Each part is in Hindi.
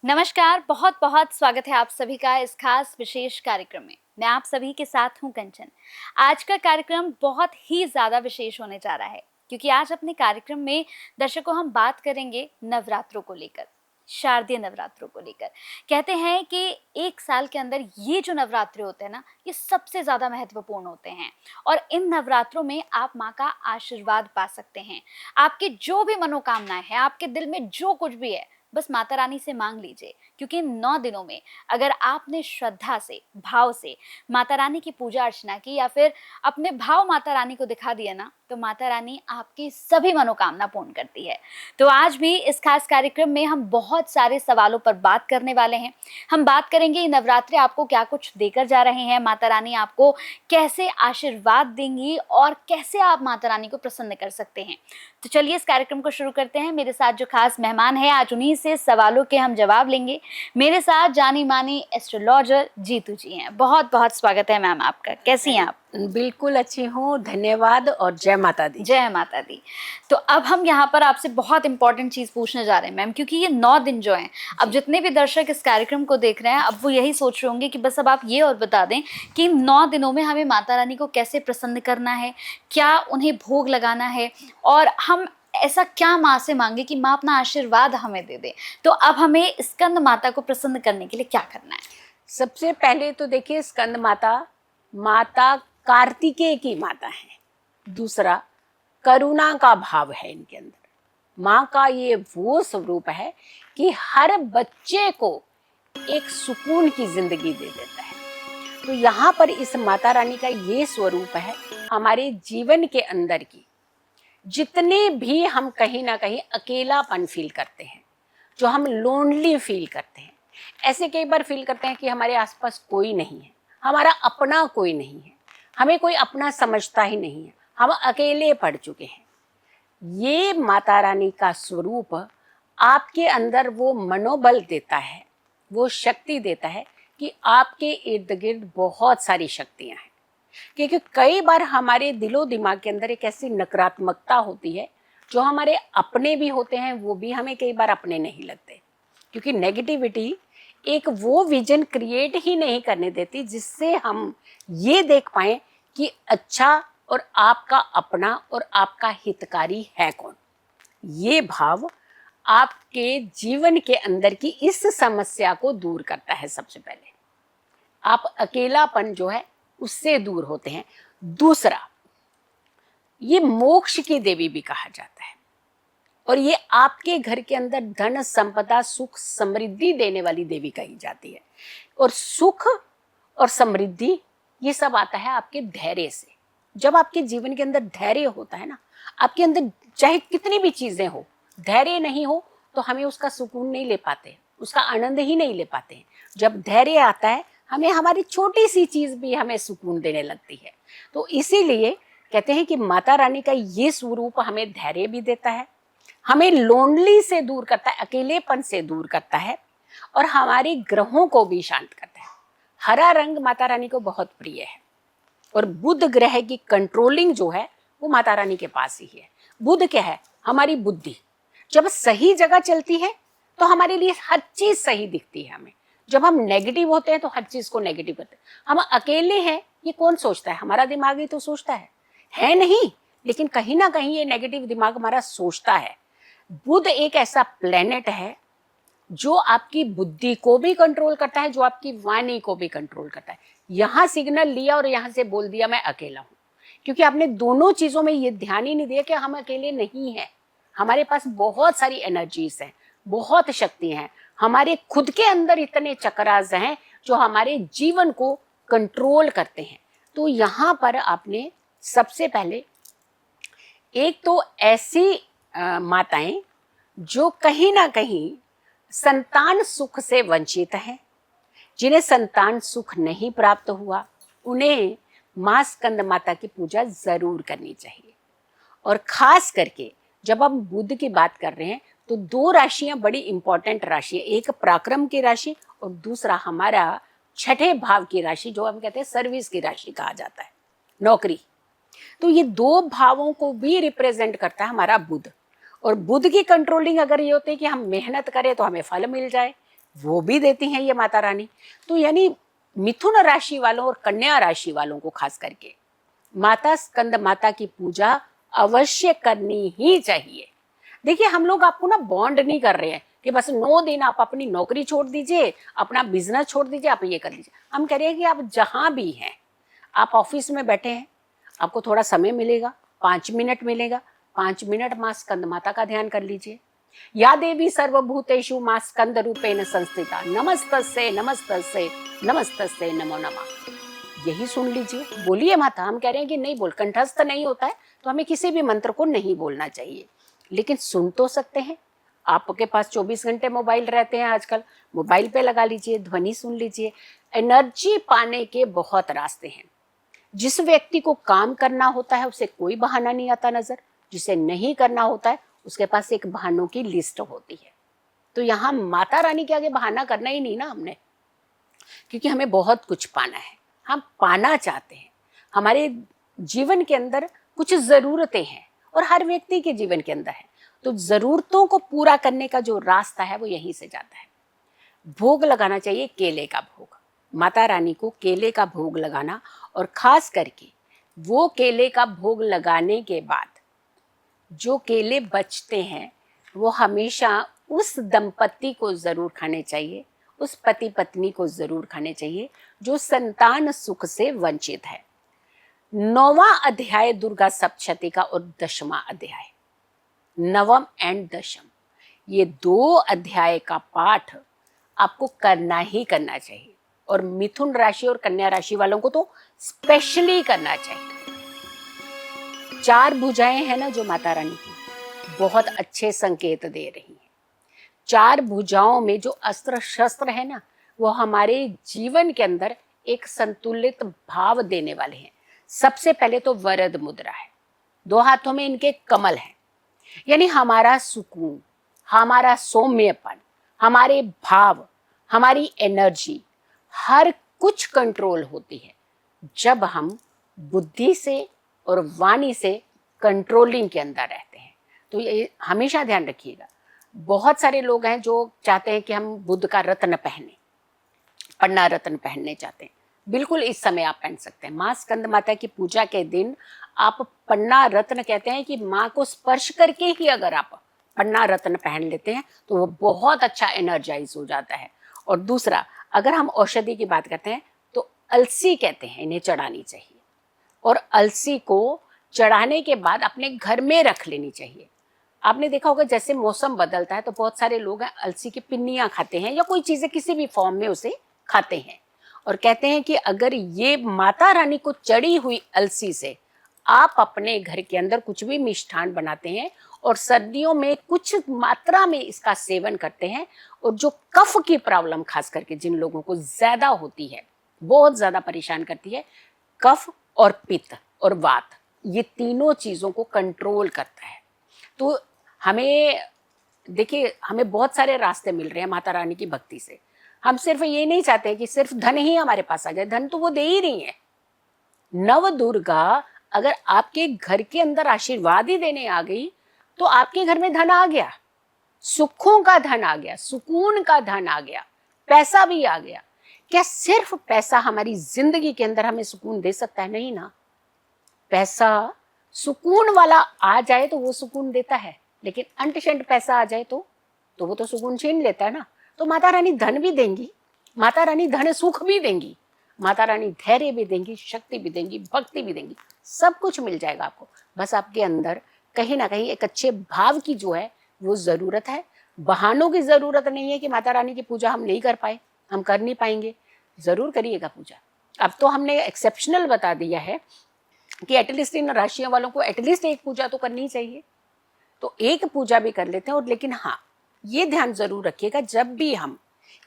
नमस्कार, बहुत बहुत स्वागत है आप सभी का इस खास विशेष कार्यक्रम में। मैं आप सभी के साथ हूं कंचन। आज का कार्यक्रम बहुत ही ज़्यादा विशेष होने जा रहा है क्योंकि आज अपने कार्यक्रम में दर्शकों हम बात करेंगे नवरात्रों को लेकर, शारदीय नवरात्रों को लेकर। कहते हैं कि एक साल के अंदर ये जो नवरात्रे होते हैं ना, ये सबसे ज़्यादा महत्वपूर्ण होते हैं और इन नवरात्रों में आप माँ का आशीर्वाद पा सकते हैं। आपकी जो भी मनोकामनाएं हैं, आपके दिल में जो कुछ भी है, बस माता रानी से मांग लीजिए क्योंकि इन 9 दिनों में अगर आपने श्रद्धा से, भाव से माता रानी की पूजा अर्चना की या फिर अपने भाव माता रानी को दिखा दिया ना, तो माता रानी आपकी सभी मनोकामना पूर्ण करती है। तो आज भी इस खास कार्यक्रम में हम बहुत सारे सवालों पर बात करने वाले हैं। हम बात करेंगे ये नवरात्रे आपको क्या कुछ देकर जा रहे हैं, माता रानी आपको कैसे आशीर्वाद देंगी और कैसे आप माता रानी को प्रसन्न कर सकते हैं। तो चलिए इस कार्यक्रम को शुरू करते हैं। मेरे साथ जो खास मेहमान है, आज उन्हीं से सवालों के हम जवाब लेंगे। मेरे साथ जानी मानी एस्ट्रोलॉजर जीतू जी हैं। बहुत बहुत स्वागत है मैम आपका। कैसी हैं आप? बिल्कुल अच्छी हूँ, धन्यवाद और जय माता दी। जय माता दी। तो अब हम यहाँ पर आपसे बहुत इंपॉर्टेंट चीज पूछने जा रहे हैं मैम, क्योंकि ये 9 दिन जो हैं, अब जितने भी दर्शक इस कार्यक्रम को देख रहे हैं, अब वो यही सोच रहे होंगे कि बस अब आप ये और बता दें कि 9 दिनों में हमें माता रानी को कैसे प्रसन्न करना है, क्या उन्हें भोग लगाना है और हम ऐसा क्या माँ से मांगे कि माँ अपना आशीर्वाद हमें दे दे। तो अब हमें स्कंद माता को प्रसन्न करने के लिए क्या करना है? सबसे पहले तो देखिए, स्कंद माता माता कार्तिकेय की माता है। दूसरा, करुणा का भाव है इनके अंदर। माँ का ये वो स्वरूप है कि हर बच्चे को एक सुकून की जिंदगी दे देता है। तो यहाँ पर इस माता रानी का ये स्वरूप है हमारे जीवन के अंदर की जितने भी हम कहीं ना कहीं अकेलापन फील करते हैं, जो हम लोनली फील करते हैं, ऐसे कई बार फील करते हैं कि हमारे आसपास कोई नहीं है, हमारा अपना कोई नहीं है, हमें कोई अपना समझता ही नहीं है, हम अकेले पड़ चुके हैं। ये माता रानी का स्वरूप आपके अंदर वो मनोबल देता है, वो शक्ति देता है कि आपके इर्द गिर्द बहुत सारी शक्तियां हैं। क्योंकि कई बार हमारे दिलो दिमाग के अंदर एक ऐसी नकारात्मकता होती है, जो हमारे अपने भी होते हैं, वो भी हमें कई बार अपने नहीं लगते। क्योंकि नेगेटिविटी एक वो विजन क्रिएट ही नहीं करने देती जिससे हम ये देख पाएं कि अच्छा और आपका अपना और आपका हितकारी है कौन। ये भाव आपके जीवन के अंदर की इस समस्या को दूर करता है। सबसे पहले आप अकेलापन जो है उससे दूर होते हैं। दूसरा, ये मोक्ष की देवी भी कहा जाता है और ये आपके घर के अंदर धन संपदा सुख समृद्धि देने वाली देवी कही जाती है। और सुख और समृद्धि ये सब आता है आपके धैर्य से। जब आपके जीवन के अंदर धैर्य होता है ना, आपके अंदर चाहे कितनी भी चीजें हो, धैर्य नहीं हो तो हमें उसका सुकून नहीं ले पाते, उसका आनंद ही नहीं ले पाते। जब धैर्य आता है, हमें हमारी छोटी सी चीज भी हमें सुकून देने लगती है। तो इसीलिए कहते हैं कि माता रानी का ये स्वरूप हमें धैर्य भी देता है, हमें लोनली से दूर करता है, अकेलेपन से दूर करता है और हमारे ग्रहों को भी शांत करता है। हरा रंग माता रानी को बहुत प्रिय है और बुध ग्रह की कंट्रोलिंग जो है वो माता रानी के पास ही है। बुध क्या है? हमारी बुद्धि। जब सही जगह चलती है तो हमारे लिए हर चीज सही दिखती है हमें। जब हम नेगेटिव होते हैं तो हर चीज को नेगेटिव करते हैं। हम अकेले हैं, ये कौन सोचता है? हमारा दिमाग ही तो सोचता है नहीं, लेकिन कहीं ना कहीं ये नेगेटिव दिमाग हमारा सोचता है। बुध एक ऐसा प्लेनेट है जो आपकी बुद्धि को भी कंट्रोल करता है, जो आपकी वाणी को भी कंट्रोल करता है। यहाँ सिग्नल लिया और यहाँ से बोल दिया मैं अकेला हूँ, क्योंकि आपने दोनों चीजों में ये ध्यान ही नहीं दिया कि हम अकेले नहीं हैं। हमारे पास बहुत सारी एनर्जीज हैं, बहुत शक्ति हैं, हमारे खुद के अंदर इतने चक्रास हैं जो हमारे जीवन को कंट्रोल करते हैं। तो यहाँ पर आपने सबसे पहले एक तो ऐसी माताएं जो कहीं ना कहीं संतान सुख से वंचित हैं, जिन्हें संतान सुख नहीं प्राप्त हुआ, उन्हें मां स्कंद माता की पूजा जरूर करनी चाहिए। और खास करके जब हम बुध की बात कर रहे हैं तो 2 राशियां बड़ी इंपॉर्टेंट राशि है। एक पराक्रम की राशि और दूसरा हमारा 6ठे भाव की राशि, जो हम कहते हैं सर्विस की राशि कहा जाता है, नौकरी। तो ये 2 भावों को भी रिप्रेजेंट करता है हमारा बुध। और बुध की कंट्रोलिंग अगर ये होती है कि हम मेहनत करें तो हमें फल मिल जाए, वो भी देती हैं ये माता रानी। तो यानी मिथुन राशि वालों और कन्या राशि वालों को खास करके माता स्कंद माता की पूजा अवश्य करनी ही चाहिए। देखिए, हम लोग आपको ना बॉन्ड नहीं कर रहे हैं कि बस 9 दिन आप अपनी नौकरी छोड़ दीजिए, अपना बिजनेस छोड़ दीजिए, आप ये कर लीजिए। हम कह रहे हैं कि आप जहां भी हैं, आप ऑफिस में बैठे हैं, आपको थोड़ा समय मिलेगा, 5 मिनट मिलेगा, 5 मिनट माँ स्कंद माता का ध्यान कर लीजिए। या देवी सर्वभूतेषु माँ स्कंद रूपेण संस्थिता, नमस्तस्यै नमस्तस्यै नमस्तस्यै नमो नमः। यही सुन लीजिए, बोलिए माता। हम कह रहे हैं कि नहीं बोल, कंठस्थ नहीं होता है तो हमें किसी भी मंत्र को नहीं बोलना चाहिए, लेकिन सुन तो सकते हैं। आपके पास 24 घंटे मोबाइल रहते हैं आजकल, मोबाइल पे लगा लीजिए, ध्वनि सुन लीजिए। एनर्जी पाने के बहुत रास्ते हैं। जिस व्यक्ति को काम करना होता है उसे कोई बहाना नहीं आता नजर, जिसे नहीं करना होता है उसके पास एक बहानों की लिस्ट होती है। तो यहाँ माता रानी के आगे बहाना करना ही नहीं ना हमने, क्योंकि हमें बहुत कुछ पाना है, हम पाना चाहते हैं। हमारे जीवन के अंदर कुछ जरूरतें हैं और हर व्यक्ति के जीवन के अंदर है, तो जरूरतों को पूरा करने का जो रास्ता है वो यहीं से जाता है। भोग लगाना चाहिए केले का भोग, माता रानी को केले का भोग लगाना, और खास करके वो केले का भोग लगाने के बाद जो केले बचते हैं वो हमेशा उस दंपति को जरूर खाने चाहिए, उस पति पत्नी को जरूर खाने चाहिए जो संतान सुख से वंचित है। 9वां अध्याय दुर्गा सप्तशती का और 10वां अध्याय, 9वीं एंड 10वीं, ये 2 अध्याय का पाठ आपको करना ही करना चाहिए। और मिथुन राशि और कन्या राशि वालों को तो स्पेशली करना चाहिए। 4 भुजाएं हैं ना जो माता रानी की, बहुत अच्छे संकेत दे रही हैं। 4 भुजाओं में जो अस्त्र शस्त्र है ना, वो हमारे जीवन के अंदर एक संतुलित भाव देने वाले हैं। सबसे पहले तो वरद मुद्रा है, 2 हाथों में इनके कमल हैं, यानी हमारा सुकून, हमारा सौम्यपन, हमारे भाव, हमारी एनर्जी, हर कुछ कंट्रोल होती है जब हम बुद्धि से और वाणी से कंट्रोलिंग के अंदर रहते हैं। तो ये हमेशा ध्यान रखिएगा। बहुत सारे लोग हैं जो चाहते हैं कि हम बुद्ध का रत्न पहने, पन्ना रत्न पहनने चाहते हैं। बिल्कुल इस समय आप पहन सकते हैं। माँ स्कंद माता की पूजा के दिन आप पन्ना रत्न, कहते हैं कि माँ को स्पर्श करके ही अगर आप पन्ना रत्न पहन लेते हैं तो वो बहुत अच्छा एनर्जाइज हो जाता है। और दूसरा, अगर हम औषधि की बात करते हैं तो अलसी कहते हैं इन्हें चढ़ानी चाहिए, और अलसी को चढ़ाने के बाद अपने घर में रख लेनी चाहिए। आपने देखा होगा जैसे मौसम बदलता है तो बहुत सारे लोग हैं अलसी की पिन्नियां खाते हैं या कोई चीजें किसी भी फॉर्म में उसे खाते हैं, और कहते हैं कि अगर ये माता रानी को चढ़ी हुई अलसी से आप अपने घर के अंदर कुछ भी मिष्ठान बनाते हैं और सर्दियों में कुछ मात्रा में इसका सेवन करते हैं, और जो कफ की प्रॉब्लम खास करके जिन लोगों को ज्यादा होती है, बहुत ज्यादा परेशान करती है, कफ और पित्त और वात, ये तीनों चीजों को कंट्रोल करता है। तो हमें देखिए, हमें बहुत सारे रास्ते मिल रहे हैं माता रानी की भक्ति से। हम सिर्फ ये नहीं चाहते कि सिर्फ धन ही हमारे पास आ जाए, धन तो वो दे ही रही है। नव दुर्गा अगर आपके घर के अंदर आशीर्वाद ही देने आ गई तो आपके घर में धन आ गया, सुखों का धन आ गया, सुकून का धन आ गया, पैसा भी आ गया। क्या सिर्फ पैसा हमारी जिंदगी के अंदर हमें सुकून दे सकता है? नहीं ना। पैसा सुकून वाला आ जाए तो वो सुकून देता है, लेकिन अंट शंट पैसा आ जाए तो वो तो सुकून छीन लेता है ना। तो माता रानी धन भी देंगी, माता रानी धन सुख भी देंगी, माता रानी धैर्य भी देंगी, शक्ति भी देंगी, भक्ति भी देंगी, सब कुछ मिल जाएगा आपको। बस आपके अंदर कहीं ना कहीं एक अच्छे भाव की जो है वो जरूरत है। बहानों की जरूरत नहीं है कि माता रानी की पूजा हम नहीं कर पाए, हम कर नहीं पाएंगे। जरूर करिएगा पूजा। अब तो हमने एक्सेप्शनल बता दिया है कि एटलीस्ट इन राशियों वालों को एटलीस्ट एक पूजा तो करनी चाहिए, तो एक पूजा भी कर लेते हैं। और लेकिन हाँ, ये ध्यान जरूर रखिएगा, जब भी हम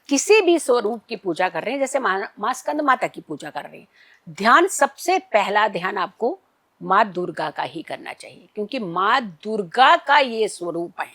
किसी भी स्वरूप की पूजा कर रहे हैं, जैसे माँ स्कंद माता की पूजा कर रहे हैं, ध्यान सबसे पहला ध्यान आपको माँ दुर्गा का ही करना चाहिए, क्योंकि माँ दुर्गा का ये स्वरूप है।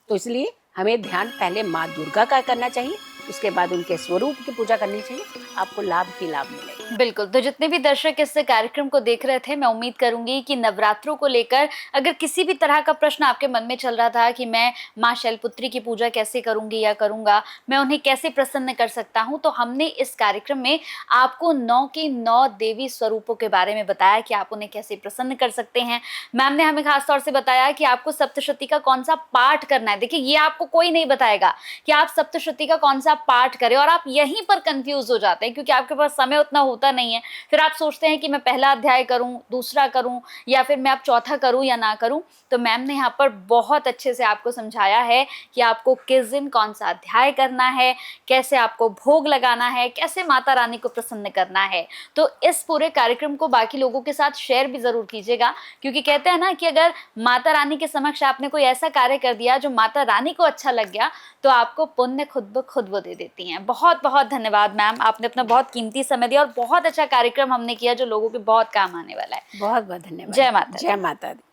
तो इसलिए हमें ध्यान पहले माँ दुर्गा का करना चाहिए, उसके बाद उनके स्वरूप की पूजा करनी चाहिए, आपको लाभ ही लाभ मिलेगा। बिल्कुल। तो जितने भी दर्शक इस कार्यक्रम को देख रहे थे, मैं उम्मीद करूंगी कि नवरात्रों को लेकर अगर किसी भी तरह का प्रश्न आपके मन में चल रहा था कि मैं माँ शैलपुत्री की पूजा कैसे करूंगी या करूंगा, मैं उन्हें कैसे प्रसन्न कर सकता हूं, तो हमने इस कार्यक्रम में आपको 9 के 9 देवी स्वरूपों के बारे में बताया कि आप उन्हें कैसे प्रसन्न कर सकते हैं। मैम ने हमें खास तौर से बताया कि आपको सप्तशती का कौन सा पाठ करना है। देखिए, ये आपको कोई नहीं बताएगा कि आप सप्तशती का कौन सा पाठ करें, और आप यहीं पर कंफ्यूज हो जाते हैं क्योंकि आपके पास समय उतना होता नहीं है। फिर आप सोचते हैं कि मैं पहला अध्याय करूं, दूसरा करूं, या फिर मैं अब चौथा करूं या ना करूं। तो मैम ने यहाँ पर बहुत अच्छे से आपको समझाया है कि आपको किस दिन कौन सा अध्याय करना है, कैसे आपको भोग लगाना है, कैसे माता रानी को प्रसन्न करना है। तो इस पूरे कार्यक्रम को बाकी लोगों के साथ शेयर भी जरूर कीजिएगा, क्योंकि कहते हैं ना कि अगर माता रानी के समक्ष आपने कोई ऐसा कार्य कर दिया जो माता रानी को अच्छा लग गया, तो आपको पुण्य खुद ब खुद वो दे देती हैं। बहुत बहुत धन्यवाद मैम, आपने अपना बहुत कीमती समय दिया और बहुत अच्छा कार्यक्रम हमने किया जो लोगों के बहुत काम आने वाला है। बहुत बहुत धन्यवाद। जय माता दी। जय माता दी।